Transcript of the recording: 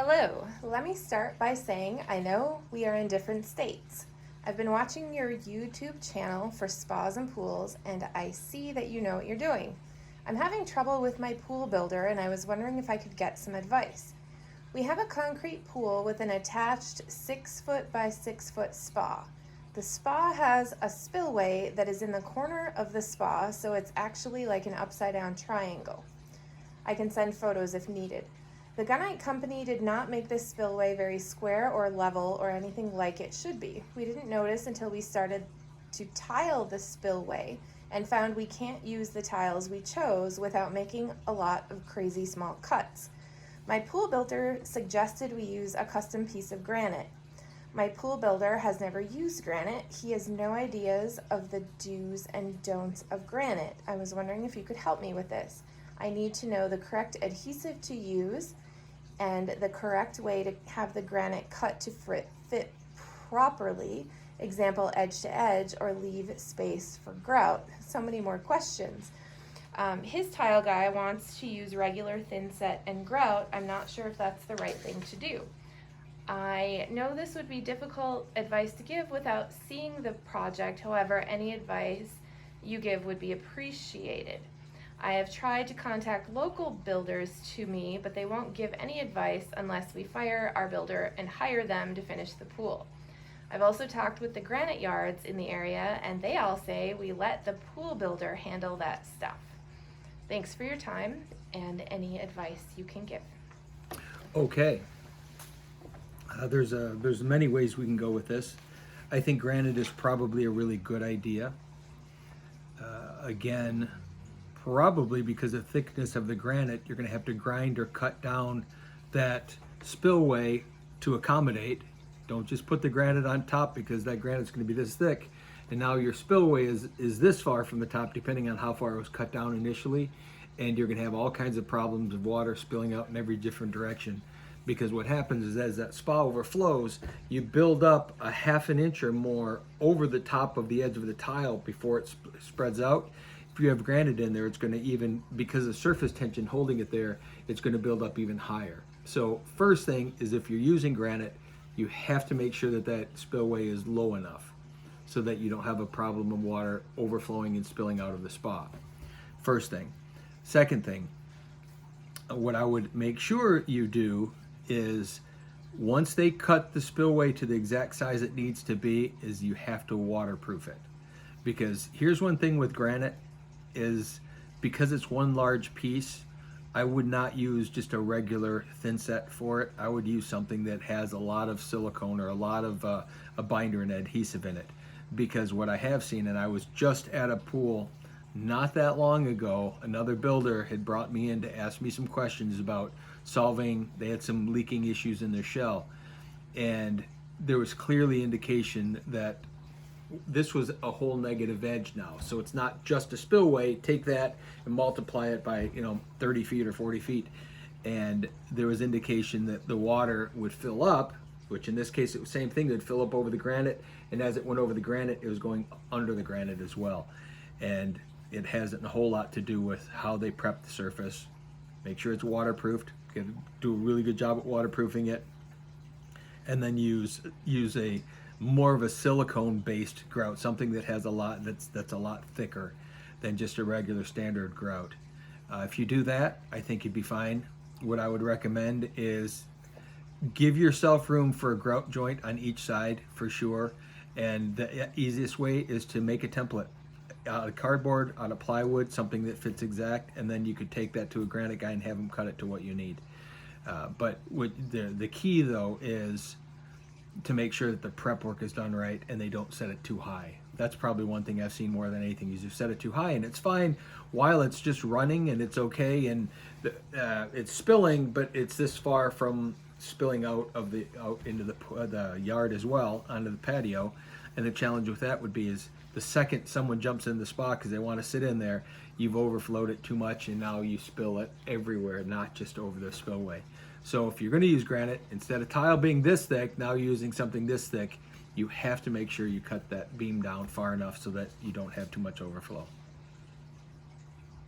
Hello, let me start by saying I know we are in different states. I've been watching your YouTube channel for spas and pools, and I see that you know what you're doing. I'm having trouble with my pool builder, and I was wondering if I could get some advice. We have a concrete pool with an attached 6-foot by 6-foot spa. The spa has a spillway that is in the corner of the spa, so it's actually like an upside down triangle. I can send photos if needed. The gunite company did not make this spillway very square or level or anything like it should be. We didn't notice until we started to tile the spillway and found we can't use the tiles we chose without making a lot of crazy small cuts. My pool builder suggested we use a custom piece of granite. My pool builder has never used granite. He has no ideas of the do's and don'ts of granite. I was wondering if you could help me with this. I need to know the correct adhesive to use and the correct way to have the granite cut to fit properly, example edge to edge, or leave space for grout. So many more questions. His tile guy wants to use regular thin set and grout. I'm not sure if that's the right thing to do. I know this would be difficult advice to give without seeing the project. However, any advice you give would be appreciated. I have tried to contact local builders to me, but they won't give any advice unless we fire our builder and hire them to finish the pool. I've also talked with the granite yards in the area, and they all say we let the pool builder handle that stuff. Thanks for your time and any advice you can give. Okay. There's many ways we can go with this. I think granite is probably a really good idea. Again, probably because of the thickness of the granite, you're going to have to grind or cut down that spillway to accommodate. Don't just put the granite on top, because that granite's going to be this thick, and now your spillway is this far from the top, depending on how far it was cut down initially, and you're going to have all kinds of problems of water spilling out in every different direction. Because what happens is, as that spa overflows, you build up a ½ an inch or more over the top of the edge of the tile before it spreads out. If you have granite in there, it's going to, even because of surface tension holding it there, it's going to build up even higher. So first thing is, if you're using granite, you have to make sure that that spillway is low enough so that you don't have a problem of water overflowing and spilling out of the spa. First thing. Second thing, what I would make sure you do is, once they cut the spillway to the exact size it needs to be, is you have to waterproof it. Because here's one thing with granite is, because it's one large piece, I would not use just a regular thin set for it. I would use something that has a lot of silicone or a lot of a binder and adhesive in it. Because what I have seen, and I was just at a pool not that long ago, another builder had brought me in to ask me some questions about solving, they had some leaking issues in their shell, and there was clearly indication that this was a whole negative edge now. So it's not just a spillway, take that and multiply it by 30 feet or 40 feet, and there was indication that the water would fill up, which in this case it was the same thing, it would fill up over the granite, and as it went over the granite, it was going under the granite as well. And it hasn't a whole lot to do with how they prep the surface. Make sure it's waterproofed, do a really good job at waterproofing it, and then use a more of a silicone based grout, something that has a lot, that's a lot thicker than just a regular standard grout. If you do that, I think you'd be fine. What I would recommend is give yourself room for a grout joint on each side for sure, and the easiest way is to make a template out of cardboard, out of plywood, something that fits exact, and then you could take that to a granite guy and have him cut it to what you need. But the key though is to make sure that the prep work is done right and they don't set it too high. That's probably one thing I've seen more than anything, is you set it too high and it's fine while it's just running and it's okay, and it's spilling, but it's this far from spilling out into the yard as well, onto the patio. And the challenge with that would be is, the second someone jumps in the spa because they want to sit in there, you've overflowed it too much and now you spill it everywhere, not just over the spillway. So if you're going to use granite, instead of tile being this thick, now you're using something this thick, you have to make sure you cut that beam down far enough so that you don't have too much overflow.